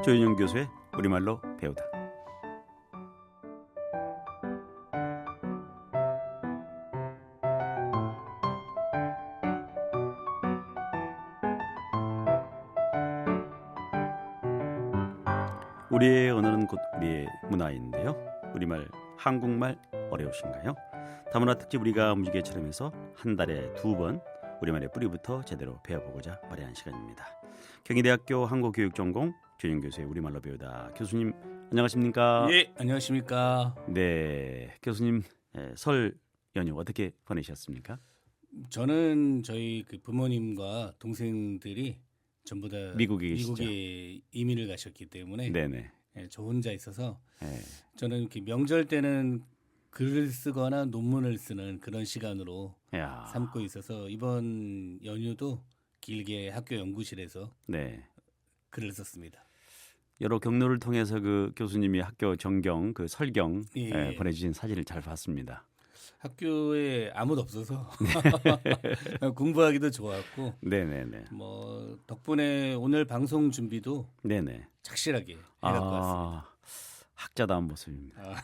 조윤영 교수의 우리말로 배우다. 우리의 언어는 곧 우리의 문화인데요. 우리말, 한국말 어려우신가요? 다문화 특집 우리가 무지개처럼에서 한 달에 2번 우리말의 뿌리부터 제대로 배워보고자 마련한 시간입니다. 경희대학교 한국교육전공 조윤영 교수의 우리말로 배우다. 교수님 안녕하십니까? 예, 안녕하십니까? 네, 교수님 설 연휴 어떻게 보내셨습니까? 저는 저희 부모님과 동생들이 전부 다 미국에 계시죠? 미국에 이민을 가셨기 때문에 네네. 저 혼자 있어서 네. 저는 이렇게 명절 때는 글을 쓰거나 논문을 쓰는 그런 시간으로 야. 삼고 있어서 이번 연휴도 길게 학교 연구실에서 네. 글을 썼습니다. 여러 경로를 통해서 그 교수님이 학교 전경, 그 설경 예. 보내주신 사진을 잘 봤습니다. 학교에 아무도 없어서 공부하기도 좋았고, 네네네. 뭐 덕분에 오늘 방송 준비도 네네. 착실하게 해갖고 왔습니다. 학자다운 모습입니다.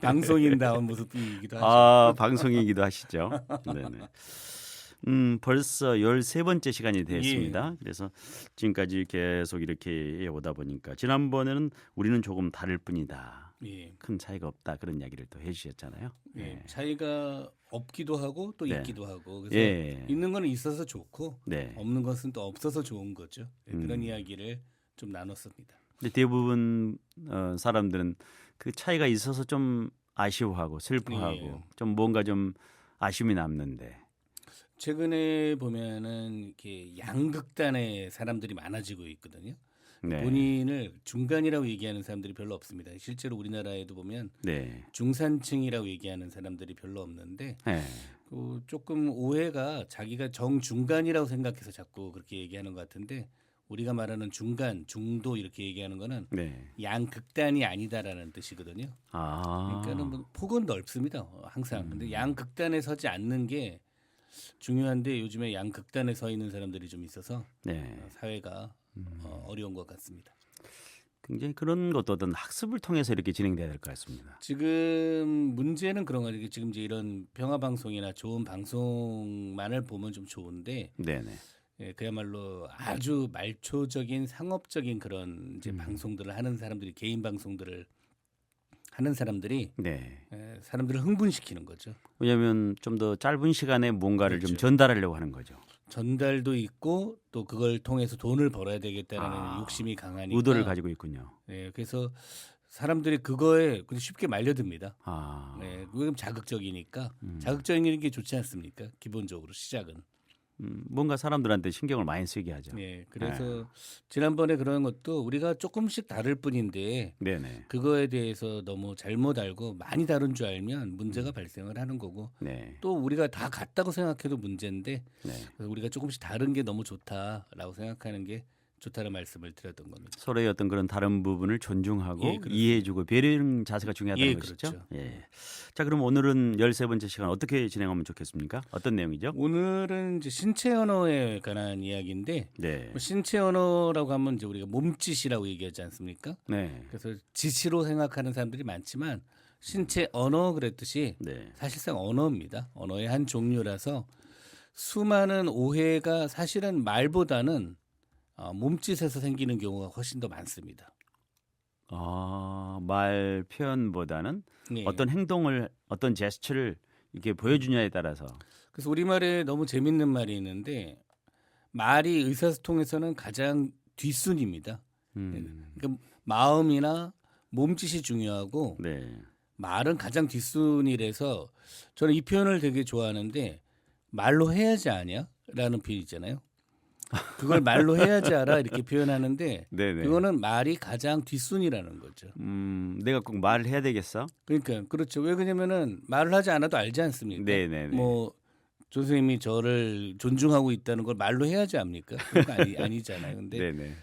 방송인다운 모습이기도 하죠. 방송이기도 하시죠. 네네. 벌써 13번째 시간이 됐습니다. 예. 그래서 지금까지 계속 이렇게 해오다 보니까 지난번에는 우리는 조금 다를 뿐이다. 예. 큰 차이가 없다. 그런 이야기를 또 해주셨잖아요. 예. 네. 차이가 없기도 하고 또 네. 있기도 하고 그래서 예. 있는 거는 있어서 좋고 네. 없는 것은 또 없어서 좋은 거죠. 그런 이야기를 좀 나눴습니다. 근데 대부분 사람들은 그 차이가 있어서 좀 아쉬워하고 슬퍼하고 예. 좀 뭔가 좀 아쉬움이 남는데. 최근에 보면은 이렇게 양극단의 사람들이 많아지고 있거든요. 네. 본인을 중간이라고 얘기하는 사람들이 별로 없습니다. 실제로 우리나라에도 보면 네. 중산층이라고 얘기하는 사람들이 별로 없는데 네. 조금 오해가 자기가 정중간이라고 생각해서 자꾸 그렇게 얘기하는 것 같은데 우리가 말하는 중간, 중도 이렇게 얘기하는 거는 네. 양극단이 아니다라는 뜻이거든요. 그러니까는 뭐 폭은 넓습니다. 항상. 근데 양극단에 서지 않는 게 중요한데 요즘에 양극단에 서 있는 사람들이 좀 있어서 네. 사회가 어려운 것 같습니다. 굉장히 그런 것도 어떤 학습을 통해서 이렇게 진행돼야 될 것 같습니다. 지금 문제는 그런 거예요. 지금 이제 이런 평화 방송이나 좋은 방송만을 보면 좀 좋은데 네네. 예, 그야말로 아주 말초적인 상업적인 그런 이제 방송들을 하는 사람들이 개인 방송들을 하는 사람들이 네. 사람들을 흥분시키는 거죠. 왜냐하면 좀 더 짧은 시간에 뭔가를 좀 그렇죠. 전달하려고 하는 거죠. 전달도 있고 또 그걸 통해서 돈을 벌어야 되겠다는 욕심이 강하니까 의도를 가지고 있군요. 네, 그래서 사람들이 그거에 쉽게 말려듭니다. 네. 그건 자극적이니까 자극적인 게 좋지 않습니까? 기본적으로 시작은. 뭔가 사람들한테 신경을 많이 쓰게 하죠. 네, 그래서 지난번에 그런 것도 우리가 조금씩 다를 뿐인데 네네. 그거에 대해서 너무 잘못 알고 많이 다른 줄 알면 문제가 발생을 하는 거고 네. 또 우리가 다 같다고 생각해도 문제인데 네. 그래서 우리가 조금씩 다른 게 너무 좋다라고 생각하는 게 좋다는 말씀을 드렸던 겁니다. 서로의 어떤 그런 다른 부분을 존중하고 예, 그렇습니다. 이해해주고 배려하는 자세가 중요하다는 예, 것이죠. 그렇죠. 예. 자, 그럼 오늘은 13번째 시간 어떻게 진행하면 좋겠습니까? 어떤 내용이죠? 오늘은 이제 신체 언어에 관한 이야기인데 네. 신체 언어라고 하면 이제 우리가 몸짓이라고 얘기하지 않습니까? 네. 그래서 짓으로 생각하는 사람들이 많지만 신체 언어 그랬듯이 네. 사실상 언어입니다. 언어의 한 종류라서 수많은 오해가 사실은 말보다는 몸짓에서 생기는 경우가 훨씬 더 많습니다. 말 표현보다는 네. 어떤 행동을 어떤 제스처를 이렇게 보여주냐에 따라서 그래서 우리말에 너무 재밌는 말이 있는데 말이 의사소통에서는 가장 뒷순입니다. 그러니까 마음이나 몸짓이 중요하고 네. 말은 가장 뒷순이라서 저는 이 표현을 되게 좋아하는데 말로 해야지 아냐? 라는 표현 있잖아요. 그걸 말로 해야지 알아 이렇게 표현하는데 네네. 그거는 말이 가장 뒷순이라는 거죠. 내가 꼭 말을 해야 되겠어? 그러니까 그렇죠. 왜 그러냐면은 말을 하지 않아도 알지 않습니까? 네네네. 뭐 조 선생님이 저를 존중하고 있다는 걸 말로 해야지 압니까? 그거 아니잖아요. 근데 네네.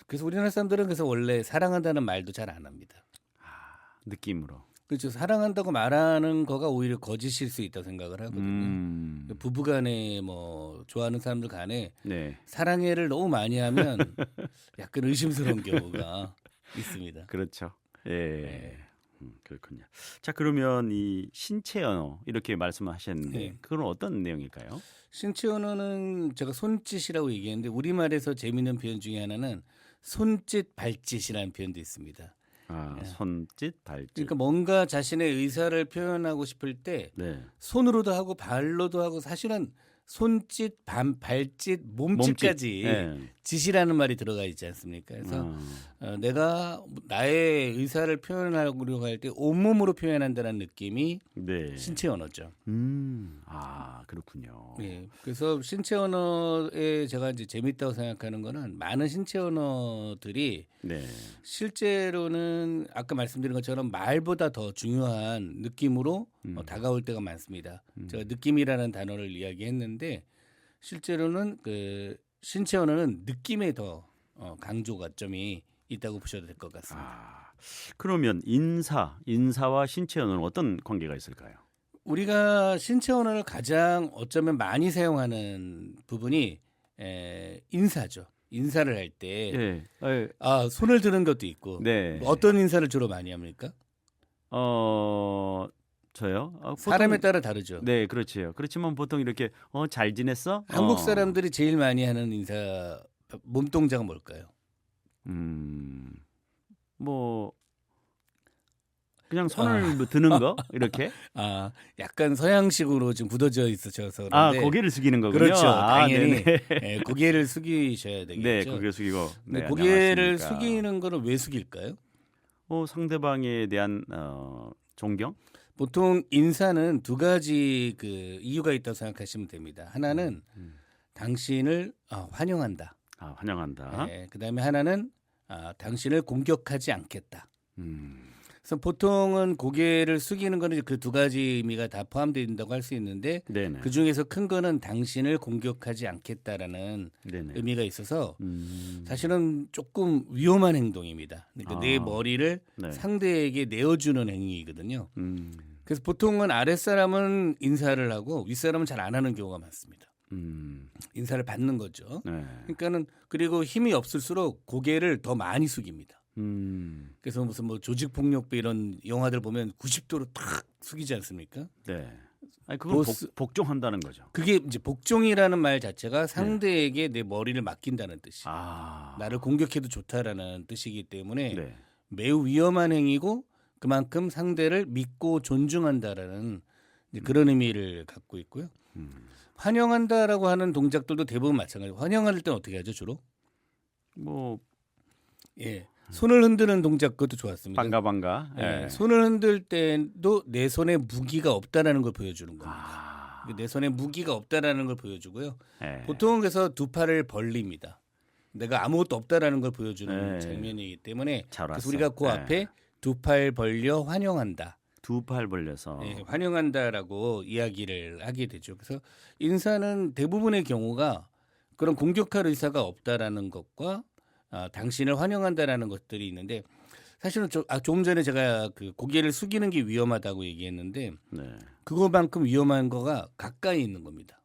그래서 우리나라 사람들은 그래서 원래 사랑한다는 말도 잘 안 합니다. 느낌으로. 그렇죠. 사랑한다고 말하는 거가 오히려 거짓일 수 있다고 생각을 하거든요. 부부간에 뭐 좋아하는 사람들 간에 네. 사랑해를 너무 많이 하면 약간 의심스러운 경우가 있습니다. 그렇죠. 예. 그렇군요. 자, 그러면 이 신체 언어 이렇게 말씀하셨는데 네. 그건 어떤 내용일까요? 신체 언어는 제가 손짓이라고 얘기했는데 우리말에서 재미있는 표현 중에 하나는 손짓 발짓이라는 표현도 있습니다. 아, 손짓, 발짓. 그러니까 뭔가 자신의 의사를 표현하고 싶을 때 네. 손으로도 하고 발로도 하고 사실은 손짓, 발짓, 몸짓까지 네. 짓이라는 말이 들어가 있지 않습니까? 그래서 내가 나의 의사를 표현하려고 할 때 온몸으로 표현한다는 느낌이 네. 신체 언어죠. 아, 그렇군요. 네, 그래서 신체 언어에 제가 이제 재밌다고 생각하는 거는 많은 신체 언어들이 네. 실제로는 아까 말씀드린 것처럼 말보다 더 중요한 느낌으로 다가올 때가 많습니다. 제가 느낌이라는 단어를 이야기했는데 실제로는 그 신체 언어는 느낌에 더 강조점이 있다고 보셔도 될 것 같습니다. 아, 그러면 인사와 신체 언어는 어떤 관계가 있을까요? 우리가 신체 언어를 가장 어쩌면 많이 사용하는 부분이 인사죠. 인사를 할 때 네. 손을 드는 것도 있고 네. 어떤 인사를 주로 많이 합니까? 저요? 사람에 따라 다르죠. 네, 그렇지요. 그렇지만 보통 이렇게 잘 지냈어? 한국 사람들이 제일 많이 하는 인사 몸동작은 뭘까요? 뭐 그냥 손을 뭐 드는 거 이렇게. 약간 서양식으로 좀 굳어져 있으셔서 그런데 고개를 숙이는 거군요. 그렇죠. 당연히 네, 고개를 숙이셔야 되겠죠. 네, 고개를 숙이고. 네, 고개를 숙이는 거는 왜 숙일까요? 상대방에 대한 존경? 보통 인사는 두 가지 그 이유가 있다고 생각하시면 됩니다. 하나는 당신을 환영한다. 환영한다. 네, 그다음에 하나는 당신을 공격하지 않겠다. 그래서 보통은 고개를 숙이는 거는 그 두 가지 의미가 다 포함되어 있다고 할 수 있는데 네네. 그 중에서 큰 거는 당신을 공격하지 않겠다라는 네네. 의미가 있어서 사실은 조금 위험한 행동입니다. 그러니까 내 머리를 네. 상대에게 내어주는 행위거든요. 그래서 보통은 아랫사람은 인사를 하고 윗사람은 잘 안 하는 경우가 많습니다. 인사를 받는 거죠. 네. 그러니까는 그리고 힘이 없을수록 고개를 더 많이 숙입니다. 그래서 무슨 뭐 조직폭력배 이런 영화들 보면 90도로 탁 숙이지 않습니까? 네. 그건 복종한다는 거죠. 그게 이제 복종이라는 말 자체가 상대에게 내 머리를 맡긴다는 뜻이. 나를 공격해도 좋다라는 뜻이기 때문에 매우 위험한 행위고 그만큼 상대를 믿고 존중한다라는 그런 의미를 갖고 있고요. 환영한다라고 하는 동작들도 대부분 마찬가지고 환영할 때는 어떻게 하죠 주로? 손을 흔드는 동작 그것도 좋았습니다. 반가. 네. 손을 흔들 때도 내 손에 무기가 없다라는 걸 보여주는 겁니다. 내 손에 무기가 없다라는 걸 보여주고요. 보통은 그래서 두 팔을 벌립니다. 내가 아무것도 없다라는 걸 보여주는 장면이기 때문에 그래서 우리가 그 앞에 두 팔 벌려 환영한다. 두 팔 벌려서 환영한다라고 이야기를 하게 되죠. 그래서 인사는 대부분의 경우가 그런 공격할 의사가 없다라는 것과 당신을 환영한다라는 것들이 있는데 사실은 조금 전에 제가 그 고개를 숙이는 게 위험하다고 얘기했는데 그거만큼 위험한 거가 가까이 있는 겁니다.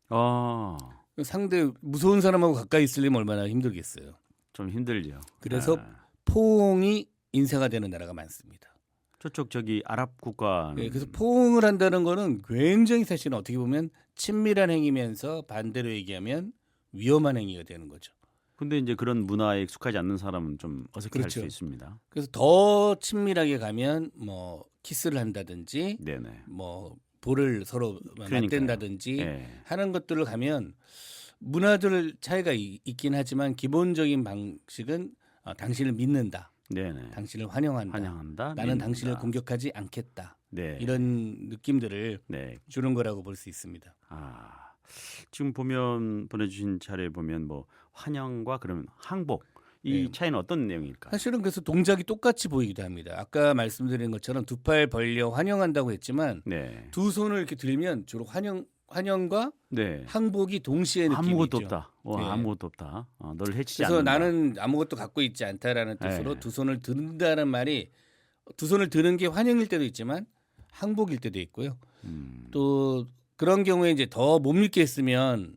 상대 무서운 사람하고 가까이 있으려면 얼마나 힘들겠어요. 좀 힘들죠. 그래서 포옹이 인사가 되는 나라가 많습니다. 저기 아랍 국가. 그래서 포옹을 한다는 거는 굉장히 사실은 어떻게 보면 친밀한 행위면서 반대로 얘기하면 위험한 행위가 되는 거죠. 근데 이제 그런 문화에 익숙하지 않는 사람은 좀 어색해할 수 있습니다. 그래서 더 친밀하게 가면 뭐 키스를 한다든지, 뭐 볼을 서로 맞댄다든지 하는 것들을 가면 문화들 차이가 있긴 하지만 기본적인 방식은 당신을 믿는다. 당신을 환영한다. 나는 믿는다. 당신을 공격하지 않겠다. 이런 느낌들을 주는 거라고 볼 수 있습니다. 지금 보내주신 자료에 보면 뭐 환영과 그러면 항복 이 차이는 어떤 내용일까요? 사실은 그래서 동작이 똑같이 보이기도 합니다. 아까 말씀드린 것처럼 두 팔 벌려 환영한다고 했지만 두 손을 이렇게 들면 주로 환영과 항복이 동시에 느낌이 아무것도 있죠. 없다. 아무것도 없다. 너를 해치지 그래서 않는다. 나는 아무것도 갖고 있지 않다라는 뜻으로 두 손을 든다는 말이 두 손을 드는 게 환영일 때도 있지만 항복일 때도 있고요. 음. 또 그런 경우에 이제 더 못 믿겠으면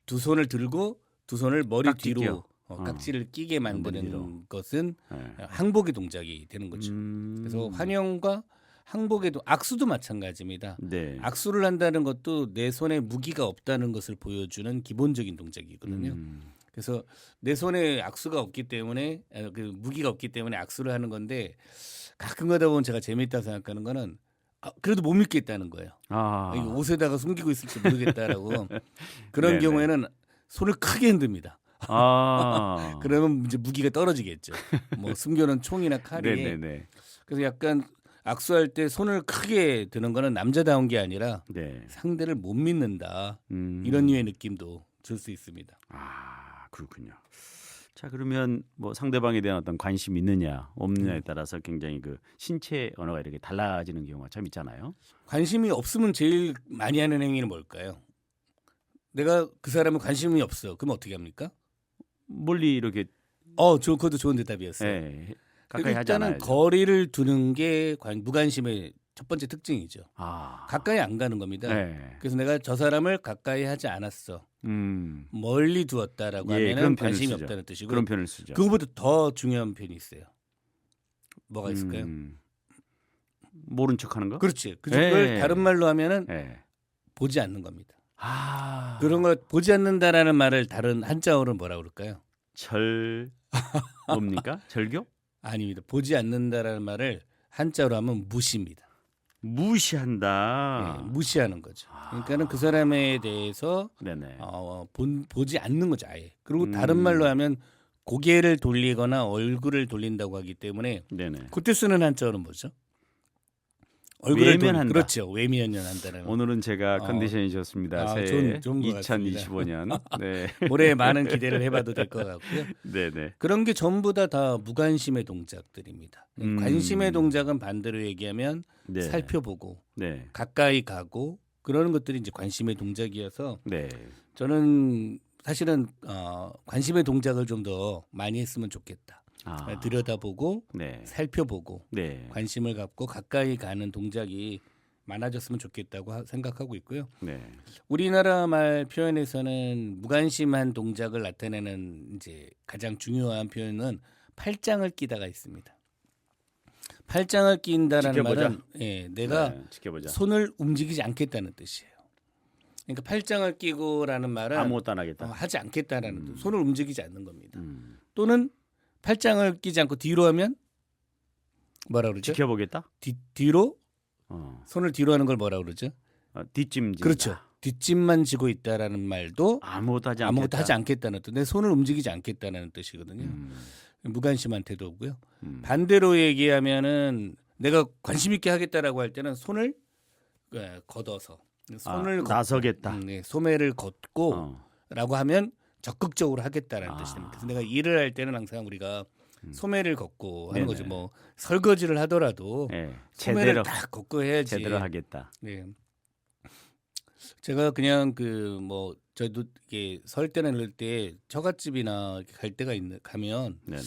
두 손을 들고 두 손을 머리 깍지 뒤로 끼워. 깍지를 끼게 만드는 뒤로. 것은 네. 항복의 동작이 되는 거죠. 그래서 환영과 항복에도 악수도 마찬가지입니다. 네. 악수를 한다는 것도 내 손에 무기가 없다는 것을 보여주는 기본적인 동작이거든요. 그래서 내 손에 악수가 없기 때문에 그 무기가 없기 때문에 악수를 하는 건데 가끔 가다 보면 제가 재미있다 생각하는 거는 그래도 못 믿겠다는 거예요. 이거 옷에다가 숨기고 있을지 모르겠다라고 그런 네네. 경우에는 손을 크게 흔듭니다. 그러면 이제 무기가 떨어지겠죠. 뭐 숨겨놓은 총이나 칼이. 네네네. 그래서 약간 악수할 때 손을 크게 드는 거는 남자다운 게 아니라 네. 상대를 못 믿는다. 이런 류의 느낌도 줄 수 있습니다. 그렇군요. 자, 그러면 뭐 상대방에 대한 어떤 관심이 있느냐 없느냐에 따라서 굉장히 그 신체 언어가 이렇게 달라지는 경우가 참 있잖아요. 관심이 없으면 제일 많이 하는 행위는 뭘까요? 내가 그 사람은 관심이 없어. 그럼 어떻게 합니까? 멀리 이렇게 그것도 좋은 대답이었어요. 네, 가까이 하지 일단은 않아야죠. 거리를 두는 게 무관심의 첫 번째 특징이죠. 아, 가까이 안 가는 겁니다. 네. 그래서 내가 저 사람을 가까이 하지 않았어. 멀리 두었다라고 예, 하면 그런 표현을 관심이 쓰죠. 없다는 뜻이고 그런 표현을 쓰죠. 그거보다 더 중요한 표현이 있어요. 뭐가 있을까요? 모른 척하는 거? 그렇지. 그걸 다른 말로 하면은 네. 보지 않는 겁니다. 아, 그런 걸 보지 않는다라는 말을 다른 한자어로 뭐라 그럴까요? 뭡니까? 절교? 아닙니다. 보지 않는다라는 말을 한자어로 하면 무시입니다. 무시한다. 네, 무시하는 거죠. 그러니까는 그 사람에 대해서 네네. 보지 않는 거죠, 아예. 그리고 다른 말로 하면 고개를 돌리거나 얼굴을 돌린다고 하기 때문에 네네. 그때 쓰는 한자어는 뭐죠? 외면한다. 그렇죠. 외면한다는. 오늘은 제가 컨디션이 좋습니다. 새해 좋은 것 2025년. 네. 올해 많은 기대를 해봐도 될 것 같고요. 네네. 그런 게 전부 다 무관심의 동작들입니다. 관심의 동작은 반대로 얘기하면 네. 살펴보고 네. 가까이 가고 그러는 것들이 이제 관심의 동작이어서 네. 저는 사실은 관심의 동작을 좀 더 많이 했으면 좋겠다. 들여다보고 네. 살펴보고 네. 관심을 갖고 가까이 가는 동작이 많아졌으면 좋겠다고 생각하고 있고요. 네. 우리나라 말 표현에서는 무관심한 동작을 나타내는 이제 가장 중요한 표현은 팔짱을 끼다가 있습니다. 팔짱을 끼인다라는 지켜보자. 말은 내가 지켜보자. 손을 움직이지 않겠다는 뜻이에요. 그러니까 팔짱을 끼고라는 말은 아무것도 안 하겠다. 하지 않겠다라는 뜻. 손을 움직이지 않는 겁니다. 또는 팔짱을 끼지 않고 뒤로 하면 뭐라 그러죠? 지켜보겠다. 뒤로 손을 뒤로 하는 걸 뭐라 그러죠? 뒷짐지. 그렇죠. 뒷짐만 지고 있다라는 말도 아무것도 하지 않겠다. 아무것도 하지 않겠다는 뜻. 내 손을 움직이지 않겠다는 뜻이거든요. 무관심한 태도고요. 반대로 얘기하면은 내가 관심 있게 하겠다라고 할 때는 손을 걷어서 손을 나서겠다. 소매를 걷고라고 하면 적극적으로 하겠다라는 뜻입니다. 그래서 내가 일을 할 때는 항상 우리가 소매를 걷고 하는 거죠. 뭐 설거지를 하더라도 소매를 제대로 딱 걷고 해야지. 제대로 하겠다. 네. 제가 그냥 저도 이게 설 때나 이럴 때 처갓집이나 이렇게 갈 때가 가면 네네.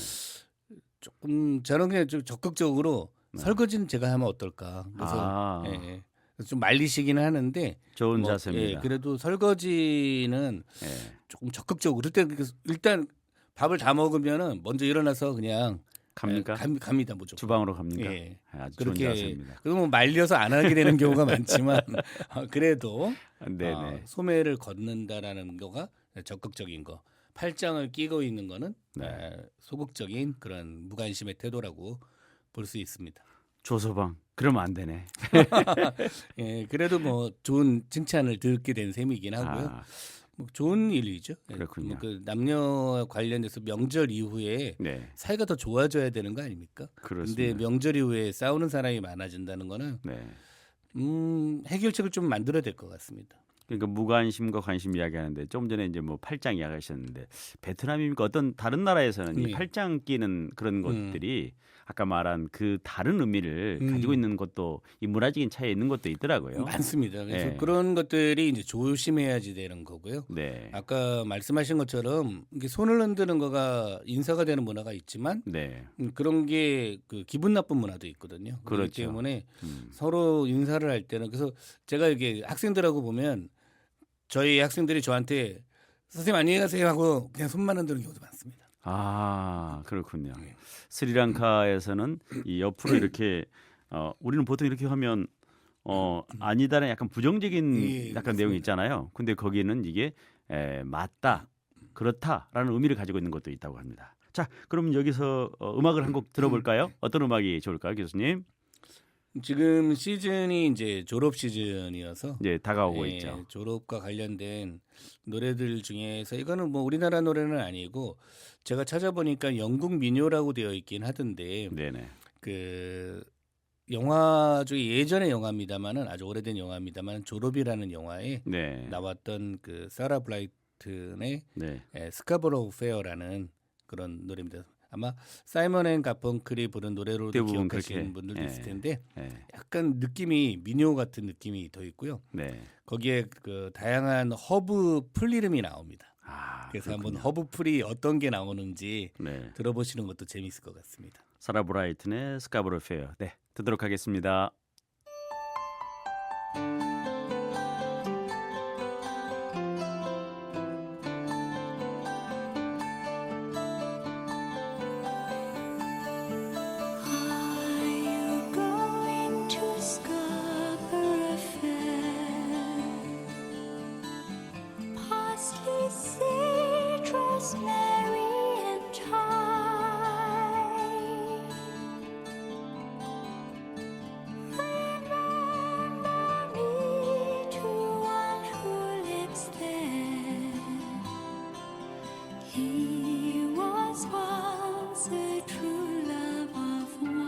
조금 저는 그냥 좀 적극적으로 설거지는 제가 하면 어떨까. 그래서 좀 말리시기는 하는데 좋은 자세입니다. 그래도 설거지는 조금 적극적으로 일단 밥을 다 먹으면은 먼저 일어나서 그냥 갑니까? 갑니다 무조건. 주방으로 갑니까? 아주 좋은 자세입니다. 그러면 말려서 안 하게 되는 경우가 많지만 그래도 소매를 걷는다라는 거가 적극적인 거. 팔짱을 끼고 있는 거는 소극적인 그런 무관심의 태도라고 볼 수 있습니다. 조서방 그러면 안 되네. 그래도 뭐 좋은 칭찬을 듣게 된 셈이긴 하고요. 뭐 좋은 일이죠. 그렇군요. 그 남녀 관련해서 명절 이후에 사이가 더 좋아져야 되는 거 아닙니까? 그런데 명절 이후에 싸우는 사람이 많아진다는 거는 해결책을 좀 만들어야 될 것 같습니다. 그러니까 무관심과 관심 이야기하는데 좀 전에 이제 뭐 팔짱 이야기하셨는데 베트남입니까? 어떤 다른 나라에서는 이 네. 팔짱 끼는 그런 것들이 아까 말한 그 다른 의미를 가지고 있는 것도 이 문화적인 차이에 있는 것도 있더라고요. 많습니다. 그래서 네. 그런 것들이 이제 조심해야지 되는 거고요. 네. 아까 말씀하신 것처럼 이게 손을 흔드는 거가 인사가 되는 문화가 있지만 네. 그런 게 그 기분 나쁜 문화도 있거든요. 그렇기 그렇죠. 때문에 음. 서로 인사를 할 때는 그래서 제가 이게 학생들하고 보면 저희 학생들이 저한테 선생님 안녕히 가세요 하고 그냥 손만 흔드는 경우도 많습니다. 아, 그렇군요. 네. 스리랑카에서는 이 옆으로 이렇게 우리는 보통 이렇게 하면 아니다라는 약간 부정적인 예, 약간 내용이 맞습니다. 있잖아요. 근데 거기는 이게 맞다, 그렇다라는 의미를 가지고 있는 것도 있다고 합니다. 자, 그럼 여기서 음악을 한 곡 들어볼까요? 어떤 음악이 좋을까요, 교수님? 지금 시즌이 이제 졸업 시즌이어서 이제 다가오고 있죠. 졸업과 관련된 노래들 중에서 이거는 뭐 우리나라 노래는 아니고 제가 찾아보니까 영국 민요라고 되어 있긴 하던데 네네. 그 영화 중에 예전의 영화입니다만은 아주 오래된 영화입니다만 졸업이라는 영화에 네. 나왔던 그 사라 브라이튼의 네. 스카보로우 페어라는 그런 노래입니다. 아마 사이먼 앤 가펑클이 부른 노래로도 대부분 기억하시는 그렇게, 분들도 예. 있을 텐데 네. 약간 느낌이 민요 같은 느낌이 더 있고요. 네. 거기에 그 다양한 허브 풀 이름이 나옵니다. 아, 그래서 그렇군요. 한번 허브 풀이 어떤 게 나오는지 네. 들어보시는 것도 재미있을 것 같습니다. 사라 브라이튼의 스카보로 페어. 네, 듣도록 하겠습니다. Are you going to Scarborough Fair? Parsley, sage, rosemary, and thyme. Remember me to one who lives there. He was once a true love of mine.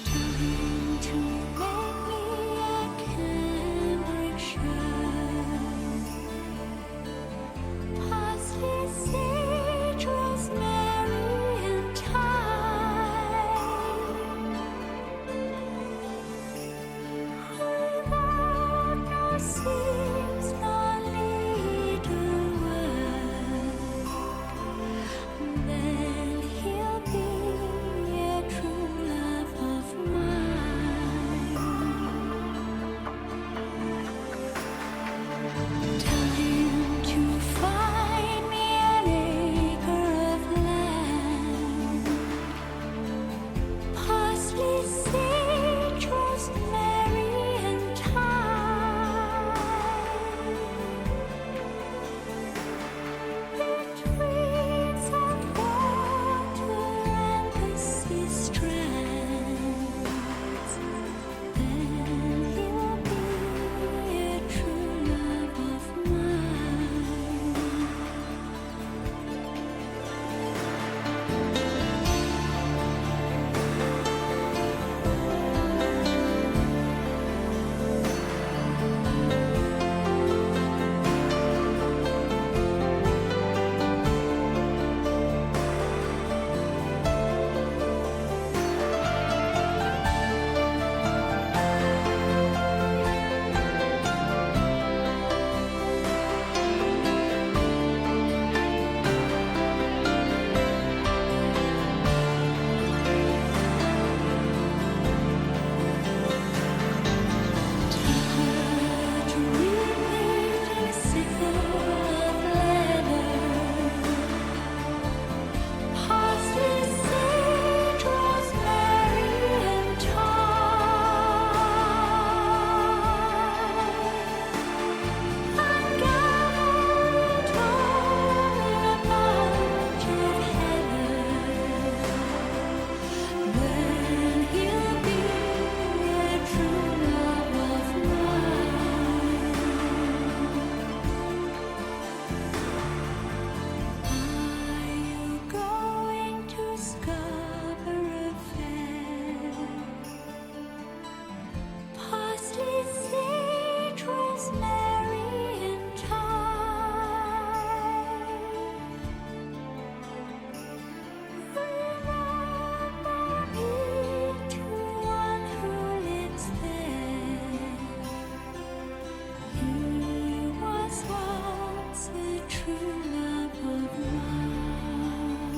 Time to make me a cambric shirt. Parsley, sage, rosemary, and thyme. Without no seams nor needlework, true love of mine.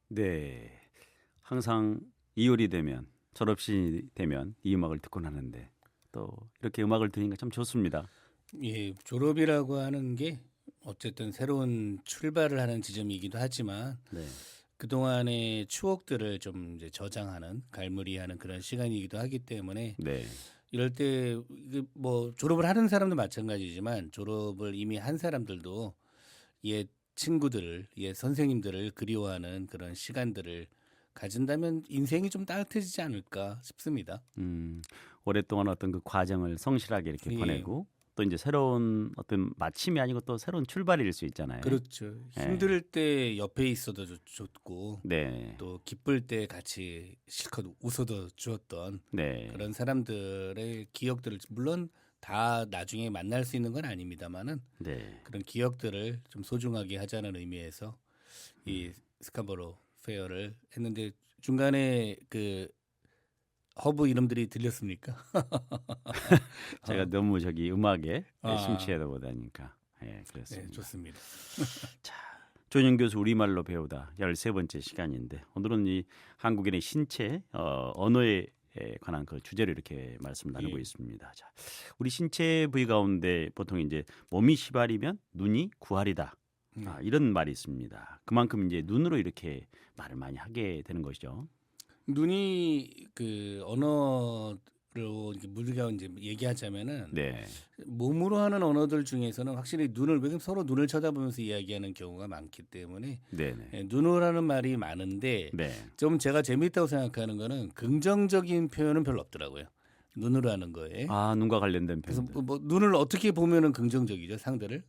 네, 항상 2월이 되면 졸업식이 되면 이 음악을 듣곤 하는데 또 이렇게 음악을 들으니까 참 좋습니다. 예, 졸업이라고 하는 게 어쨌든 새로운 출발을 하는 지점이기도 하지만 네, 그동안의 추억들을 좀 이제 저장하는 갈무리하는 그런 시간이기도 하기 때문에 네, 이럴 때 뭐 졸업을 하는 사람도 마찬가지지만 졸업을 이미 한 사람들도 옛 친구들을 옛 선생님들을 그리워하는 그런 시간들을 가진다면 인생이 좀 따뜻해지지 않을까 싶습니다. 오랫동안 어떤 그 과정을 성실하게 이렇게 예. 보내고 또 이제 새로운 어떤 마침이 아니고 또 새로운 출발일 수 있잖아요. 그렇죠. 예. 힘들 때 옆에 있어도 좋고 네, 또 기쁠 때 같이 실컷 웃어도 주었던 네, 그런 사람들의 기억들을 물론 다 나중에 만날 수 있는 건 아닙니다만은 네. 그런 기억들을 좀 소중하게 하자는 의미에서 이 스카보로 페어를 했는데 중간에 그 허브 이름들이 들렸습니까? 제가 너무 저기 음악에 아. 심취하다 보다니까 예, 네, 그렇습니다. 좋습니다. 조윤 교수 우리말로 배우다 13번째 시간인데 오늘은 이 한국인의 신체 언어에 관한 그 주제를 이렇게 말씀 나누고 예. 있습니다. 자, 우리 신체 부위 가운데 보통 이제 몸이 시발이면 눈이 구할이다. 이런 말이 있습니다. 그만큼 이제 눈으로 이렇게 말을 많이 하게 되는 것이죠. 눈이 그 언어로 이렇게 우리가 이제 얘기하자면은 네, 몸으로 하는 언어들 중에서는 확실히 눈을 왜냐면 서로 눈을 쳐다보면서 이야기하는 경우가 많기 때문에 네, 네, 예, 눈으로 하는 말이 많은데 네. 좀 제가 재미있다고 생각하는 거는 긍정적인 표현은 별로 없더라고요. 눈으로 하는 거에. 아, 눈과 관련된 그래서 표현들. 뭐 눈을 어떻게 보면은 긍정적이죠 상대를.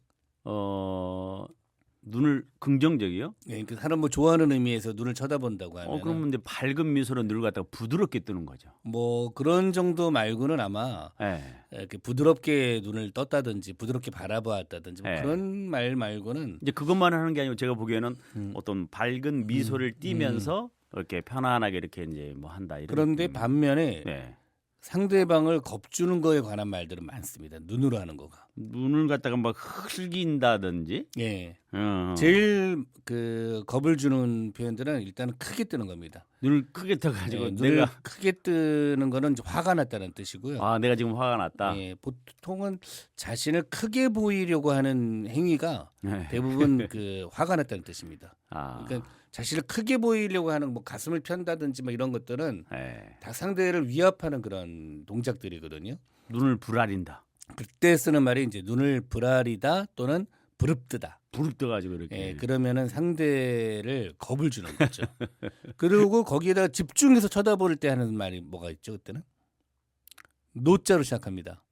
눈을 긍정적이요? 예, 그 사람 뭐 좋아하는 의미에서 눈을 쳐다본다고 하면 그러면 이제 밝은 미소로 눈을 갖다가 부드럽게 뜨는 거죠. 뭐 그런 정도 말고는 아마 예. 이렇게 부드럽게 눈을 떴다든지 부드럽게 바라보았다든지 뭐 네. 그런 말 말고는 이제 그것만 하는 게 아니고 제가 보기에는 어떤 밝은 미소를 띠면서 이렇게 편안하게 이렇게 이제 뭐 한다 이런. 그런데 느낌. 반면에 네. 상대방을 겁주는 거에 관한 말들은 많습니다. 눈으로 하는 거가. 눈을 갖다가 막 흘긴다든지. 예. 어. 제일 그 겁을 주는 표현들은 일단은 크게 뜨는 겁니다. 눈을 크게 떠가지고 예, 눈을 내가 크게 뜨는 거는 이제 화가 났다는 뜻이고요. 내가 지금 화가 났다. 예, 보통은 자신을 크게 보이려고 하는 행위가 네. 대부분 그 화가 났다는 뜻입니다. 아. 그러니까 자신을 크게 보이려고 하는 뭐 가슴을 편다든지 뭐 이런 것들은 네. 다 상대를 위협하는 그런 동작들이거든요. 눈을 부라린다. 그때 쓰는 말이 이제 눈을 부라리다 또는 부릅뜨다. 부릅떠가지고 이렇게. 예, 그러면은 상대를 겁을 주는 거죠. 그리고 거기에다가 집중해서 쳐다볼 때 하는 말이 뭐가 있죠? 그때는 노자로 시작합니다.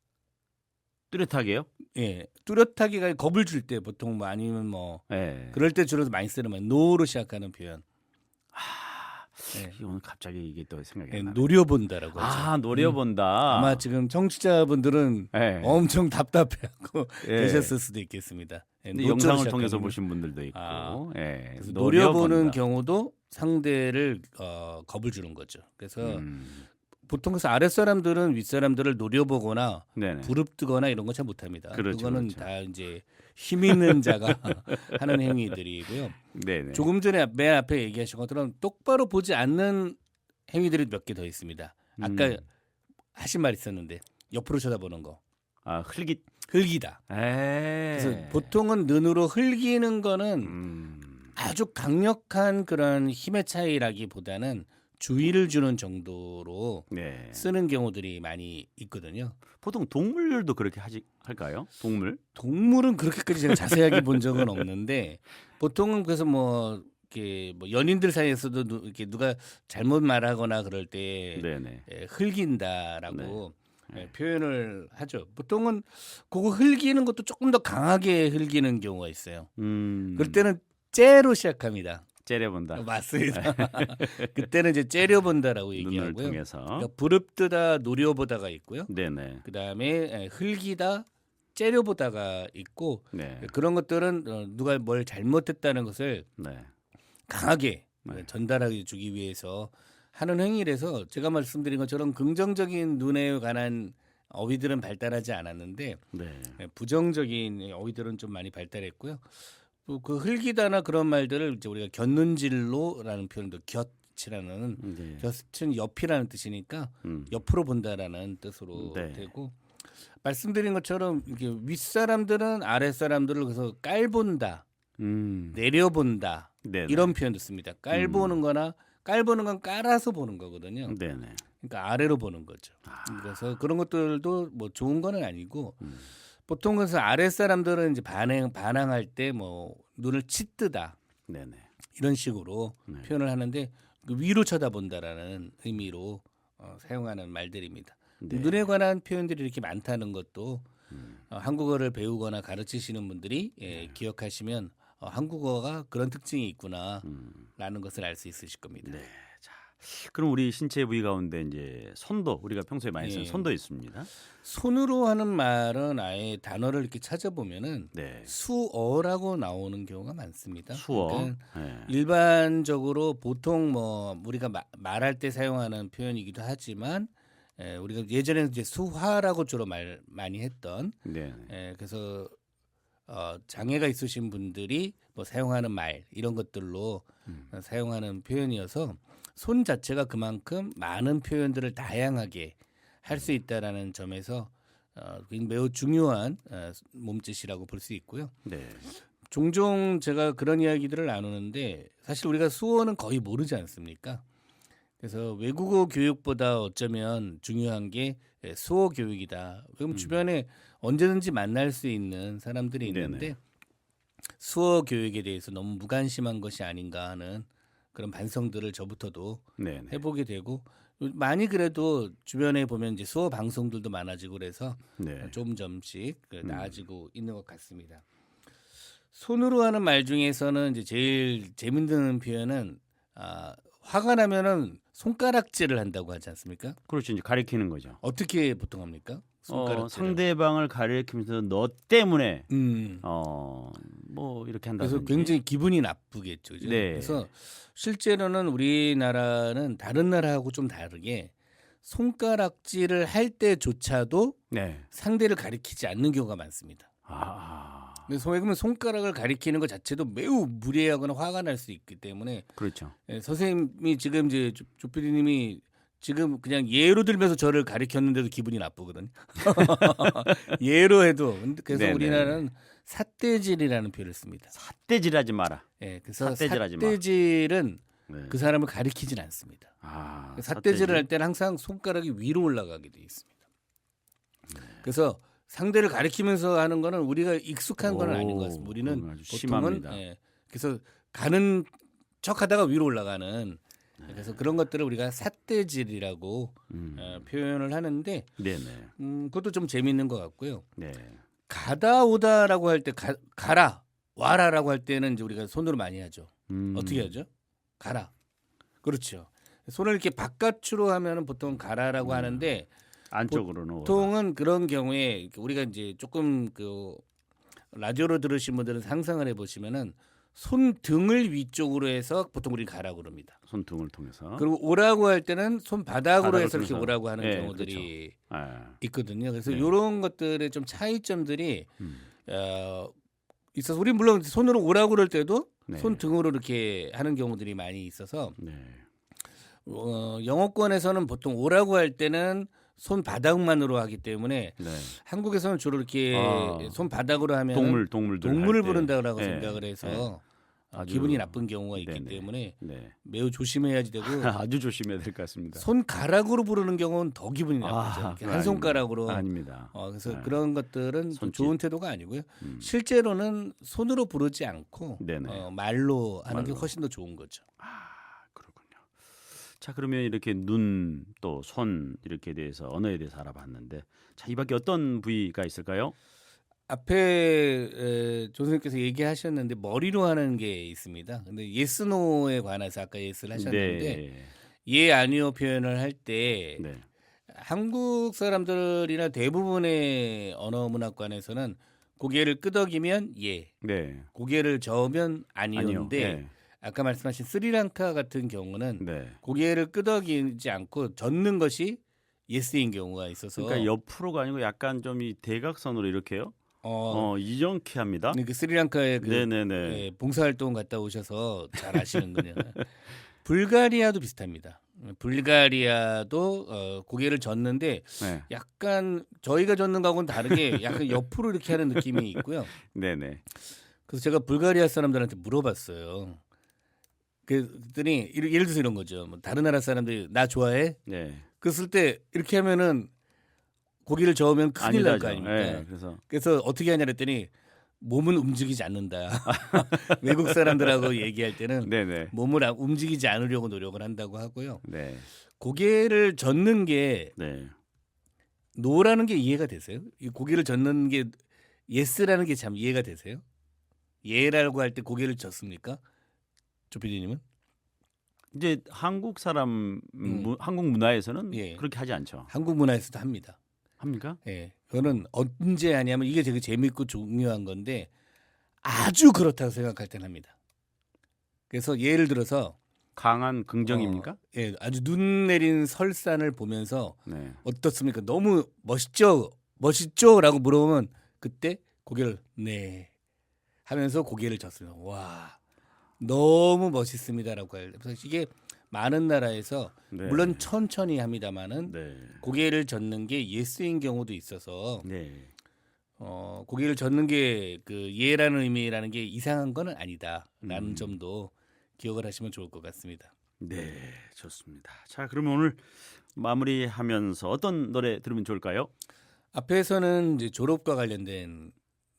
뚜렷하게요? 예, 뚜렷하게가 겁을 줄 때 보통 뭐 아니면 뭐 네. 그럴 때 주로 많이 쓰는 말 노로 시작하는 표현. 예, 오늘 갑자기 이게 또 생각이 예, 나네. 노려본다라고 하죠. 노려본다. 아마 지금 청취자분들은 네. 엄청 답답해하고 예. 계셨을 수도 있겠습니다. 예, 근데 노자로 영상을 시작하는 통해서 거. 보신 분들도 있고. 아, 예. 그래서 노려보는 노려본다. 경우도 상대를 겁을 주는 거죠. 그래서 음. 보통 그래서 아랫사람들은 윗사람들을 노려보거나 네네. 부릅뜨거나 이런 거 잘 못합니다. 그렇죠, 그거는 그렇죠. 다 이제 힘 있는 자가 하는 행위들이고요. 네네. 조금 전에 맨 앞에 얘기하신 것처럼 똑바로 보지 않는 행위들이 몇 개 더 있습니다. 아까 하신 말 있었는데 옆으로 쳐다보는 거. 흘깃. 흘기다. 그래서 보통은 눈으로 흘기는 거는 아주 강력한 그런 힘의 차이라기보다는 주의를 주는 정도로 네. 쓰는 경우들이 많이 있거든요. 보통 동물들도 그렇게 할까요? 동물? 동물은 그렇게까지 제가 자세하게 본 적은 없는데 보통은 그래서 뭐 이렇게 뭐 연인들 사이에서도 이렇게 누가 잘못 말하거나 그럴 때 네네. 흘긴다라고 표현을 하죠. 보통은 그거 흘기는 것도 조금 더 강하게 흘기는 경우가 있어요. 그럴 때는 째로 시작합니다. 째려본다. 맞습니다. 그때는 이제 째려본다라고 눈을 얘기하고요. 통해서. 그러니까 부릅뜨다 노려보다가 있고요. 네네. 그다음에 흘기다 째려보다가 있고 네. 그런 것들은 누가 뭘 잘못했다는 것을 네. 강하게 네. 전달해 주기 위해서 하는 행위라서 제가 말씀드린 것처럼 긍정적인 눈에 관한 어휘들은 발달하지 않았는데 네. 부정적인 어휘들은 좀 많이 발달했고요. 또 그 흘기다나 그런 말들을 이제 우리가 곁눈질로라는 표현도 곁이라는 네. 곁은 옆이라는 뜻이니까 옆으로 본다라는 뜻으로 네. 되고 말씀드린 것처럼 이게 윗사람들은 아랫사람들을 그래서 깔본다, 내려본다 네네. 이런 표현도 씁니다. 깔보는 거나 깔보는 건 깔아서 보는 거거든요. 네네. 그러니까 아래로 보는 거죠. 그래서 그런 것들도 뭐 좋은 거는 아니고 보통 그래서 아랫사람들은 이제 반항할 때 뭐 눈을 치뜨다 네네. 이런 식으로 네. 표현을 하는데 그 위로 쳐다본다라는 의미로 사용하는 말들입니다. 네. 눈에 관한 표현들이 이렇게 많다는 것도 한국어를 배우거나 가르치시는 분들이 기억하시면 한국어가 그런 특징이 있구나라는 것을 알 수 있으실 겁니다. 네. 자, 그럼 우리 신체 부위 가운데 이제 손도 우리가 평소에 많이 쓰는 예. 손도 있습니다. 손으로 하는 말은 아예 단어를 이렇게 찾아보면은 네. 수어라고 나오는 경우가 많습니다. 수어. 그러니까 네. 일반적으로 보통 뭐 우리가 말할 때 사용하는 표현이기도 하지만 우리가 예전에는 이제 수화라고 주로 많이 했던 네. 그래서 장애가 있으신 분들이 뭐 사용하는 말 이런 것들로 사용하는 표현이어서 손 자체가 그만큼 많은 표현들을 다양하게 할 수 있다라는 점에서 매우 중요한 몸짓이라고 볼 수 있고요. 네. 종종 제가 그런 이야기들을 나누는데 사실 우리가 수어는 거의 모르지 않습니까? 그래서 외국어 교육보다 어쩌면 중요한 게 수어 교육이다. 그럼 주변에 언제든지 만날 수 있는 사람들이 있는데 네네. 수어 교육에 대해서 너무 무관심한 것이 아닌가 하는 그런 반성들을 저부터도 네. 해보게 되고 많이 그래도 주변에 보면 이제 수어 방송들도 많아지고 그래서 네. 조금씩 나아지고 있는 것 같습니다. 손으로 하는 말 중에서는 이제 제일 재밌는 표현은 화가 나면은 손가락질을 한다고 하지 않습니까? 그렇죠. 이제 가리키는 거죠. 어떻게 보통 합니까? 손가락질을. 상대방을 가리키면서 너 때문에 뭐 이렇게 한다든지. 그래서 굉장히 기분이 나쁘겠죠. 그죠? 네. 그래서 실제로는 우리나라는 다른 나라하고 좀 다르게 손가락질을 할 때조차도 네. 상대를 가리키지 않는 경우가 많습니다. 그래서 왜 그러면 손가락을 가리키는 것 자체도 매우 무례하거나 화가 날 수 있기 때문에 그렇죠. 선생님이 지금 이제 조PD님이 지금 그냥 예로 들면서 저를 가리켰는데도 기분이 나쁘거든요. 예로 해도 그래서 네네. 우리나라는 삿대질이라는 표현을 씁니다. 삿대질하지 마라. 그래서 삿대질하지 마. 삿대질은 네. 그 사람을 가리키진 않습니다. 삿대질을 할 때는 항상 손가락이 위로 올라가게 돼 있습니다. 그래서 상대를 가리키면서 하는 거는 우리가 익숙한 건 아닌 것 같습니다. 우리는 그건 아주 보통은 심합니다. 그래서 가는 척하다가 위로 올라가는 그래서 그런 것들을 우리가 삿대질이라고 표현을 하는데 네네. 그것도 좀 재미있는 것 같고요. 네. 가다 오다라고 할 때 가라 와라라고 할 때는 이제 우리가 손으로 많이 하죠. 어떻게 하죠? 가라. 그렇죠. 손을 이렇게 바깥으로 하면은 보통 가라라고 하는데 안쪽으로는 보통은 그런 경우에 우리가 이제 조금 그 라디오로 들으신 분들은 상상을 해보시면은 손등을 위쪽으로 해서 보통 우리 가라고 그럽니다. 손등을 통해서. 그리고 오라고 할 때는 손바닥으로 바닥을 해서 이렇게 통해서. 오라고 하는 네, 경우들이 아, 있거든요. 그래서 네. 이런 것들의 좀 차이점들이 있어서 우리 물론 손으로 오라고 그럴 때도 네. 손등으로 이렇게 하는 경우들이 많이 있어서 네. 영어권에서는 보통 오라고 할 때는 손바닥만으로 하기 때문에 네. 한국에서는 주로 이렇게 손바닥으로 하면 동물들 동물을 할 때. 부른다고 네. 생각을 해서 아주- 기분이 나쁜 경우가 있기 네네. 때문에 네. 매우 조심해야지 되고 아주 조심해야 될 것 같습니다. 손가락으로 부르는 경우는 더 기분이 나쁘죠. 이렇게 그건 한 손가락으로. 아닙니다. 그래서 네. 그런 것들은 좀 손짓. 좋은 태도가 아니고요. 실제로는 손으로 부르지 않고 네네. 말로 하는 게 말로. 훨씬 더 좋은 거죠. 그렇군요. 자, 그러면 이렇게 눈 또 손 이렇게 대해서 언어에 대해서 알아봤는데 자, 이 밖에 어떤 부위가 있을까요? 앞에 조 선생님께서 얘기하셨는데 머리로 하는 게 있습니다. 근데 예스 노에 관해서 아까 예스를 하셨는데 네. 예 아니요 표현을 할 때 네. 한국 사람들이나 대부분의 언어 문화권에서는 고개를 끄덕이면 예, 네. 고개를 저으면 아니요. 아니요인데 네. 아까 말씀하신 스리랑카 같은 경우는 네. 고개를 끄덕이지 않고 젓는 것이 예스인 경우가 있어서 그러니까 옆으로가 아니고 약간 좀 이 대각선으로 이렇게요. 이정케 합니다. 그 스리랑카에 그 네네네. 예, 봉사활동 갔다 오셔서 잘 아시는군요. 불가리아도 비슷합니다. 불가리아도 고개를 젓는데 네. 약간 저희가 젓는 거하고는 다르게 약간 옆으로 이렇게 하는 느낌이 있고요. 네네. 그래서 제가 불가리아 사람들한테 물어봤어요. 그랬더니 예를 들어서 이런 거죠. 뭐 다른 나라 사람들이 나 좋아해? 네. 그랬을 때 이렇게 하면은 고개를 저으면 큰일 날 거 아니라죠. 아닙니까? 네. 그래서 그래서 어떻게 하냐 그랬더니 몸은 움직이지 않는다. 외국 사람들하고 얘기할 때는 네네. 몸을 움직이지 않으려고 노력을 한다고 하고요. 네. 고개를 젓는 게 네. 노라는 게 이해가 되세요? 이 고개를 젓는 게 예스라는 게 참 이해가 되세요? 예라고 할 때 고개를 젓습니까? 조 PD님은? 이제 한국 사람 한국 문화에서는 예. 그렇게 하지 않죠. 한국 문화에서도 합니다. 합니까? 예. 그거는 언제 하냐면 이게 되게 재밌고 중요한 건데 아주 그렇다고 생각할 땐 합니다. 그래서 예를 들어서 강한 긍정입니까? 예, 아주 눈 내린 설산을 보면서 네. 어떻습니까? 너무 멋있죠? 멋있죠?라고 물어보면 그때 고개를 네 하면서 고개를 젓어요. 와 너무 멋있습니다라고 해요. 그래서 이게 많은 나라에서 네. 물론 천천히 합니다만은 네. 고개를 젓는 게 예스인 경우도 있어서 네. 고개를 젓는 게 그 예라는 의미라는 게 이상한 건 아니다라는 점도 기억을 하시면 좋을 것 같습니다. 네, 좋습니다. 자, 그러면 오늘 마무리하면서 어떤 노래 들으면 좋을까요? 앞에서는 이제 졸업과 관련된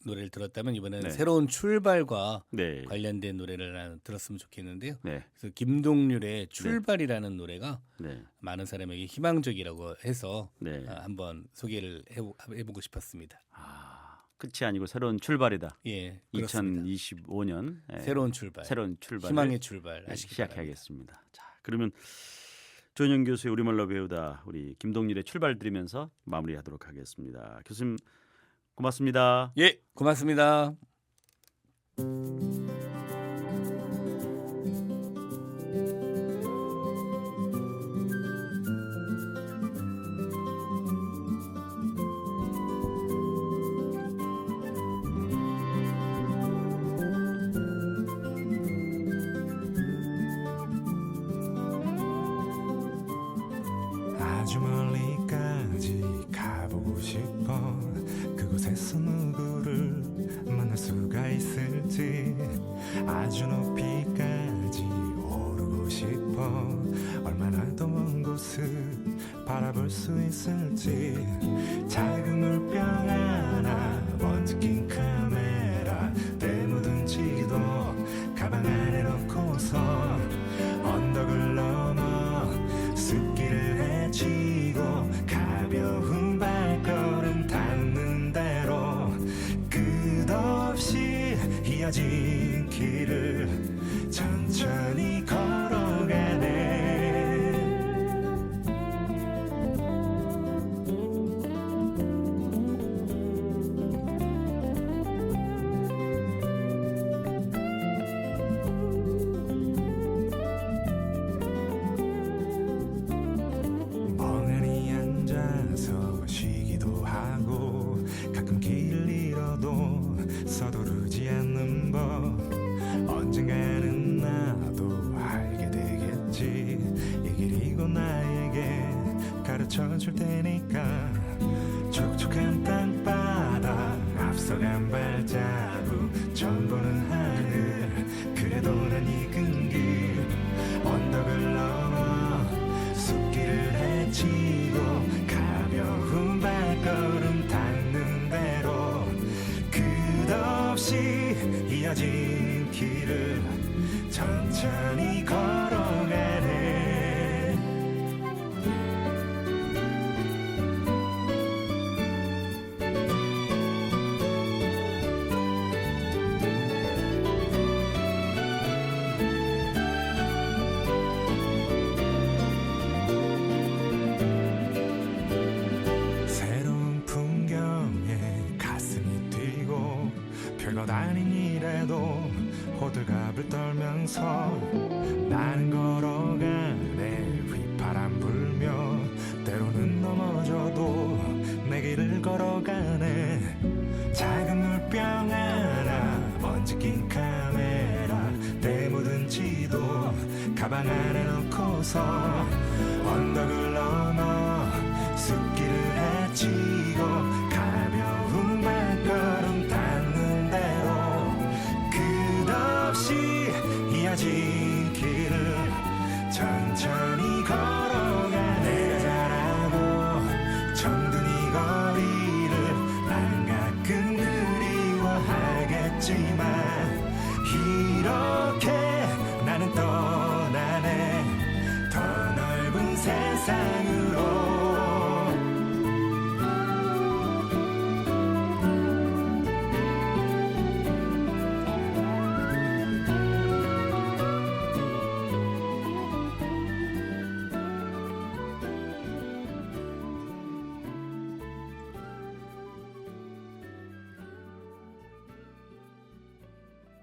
노래를 들었다면 이번에는 네. 새로운 출발과 네. 관련된 노래를 하나 들었으면 좋겠는데요. 네. 그래서 김동률의 출발이라는 노래가 네. 많은 사람에게 희망적이라고 해서 네. 한번 소개를 해보고 싶었습니다. 끝이 아니고 새로운 출발이다. 예, 그렇습니다. 2025년 새로운 출발, 새로운 출발 희망의 출발 하시기 시작하겠습니다. 자, 그러면 조은영 교수의 우리말로 배우다 우리 김동률의 출발 들으면서 마무리하도록 하겠습니다. 교수님 고맙습니다. 예, 고맙습니다. 아주 멀리까지 가보고 싶어. 그곳에서 누구를 만날 수가 있을지. 아주 높이까지 오르고 싶어. 얼마나 더 먼 곳을 바라볼 수 있을지. 작은 물병 하나, 먼지 낀 카메라, 때 묻은 지도 가방 안에 넣고서 언덕을 넘어 숲길을 헤치고 가벼운 발걸음 닿는 대로 끝없이 이어진 길을 천천히 걸어가네. 멍하니 앉아서 쉬기도 하고 가끔 길을 잃어도 서두르지 않는 법. 언젠가는 나도 알게 되겠지. 이 길이 곧 나에게 가르쳐 줄 테니까. 촉촉한 땅바닥 앞서간 발자국 처음 보는 하늘. 그래도 난 익은 길 언덕을 넘어 숲길을 헤치고 가벼운 발걸음 닿는 대로 끝없이 이어진 길을 천천히 걸어가네. 밤에도 호들갑을 떨면서 나는 걸어가네. 휘파람 불며 때로는 넘어져도 내 길을 걸어가네. 작은 물병 하나, 먼지 낀 카메라, 때 묻은 지도 가방 안에 넣고서 언덕을 넘어 숲길을 헤치고 가벼운 발걸음 닿는 대로 끝없이 이어진 길을 천천히 걸어가. 내가 잘하고 정든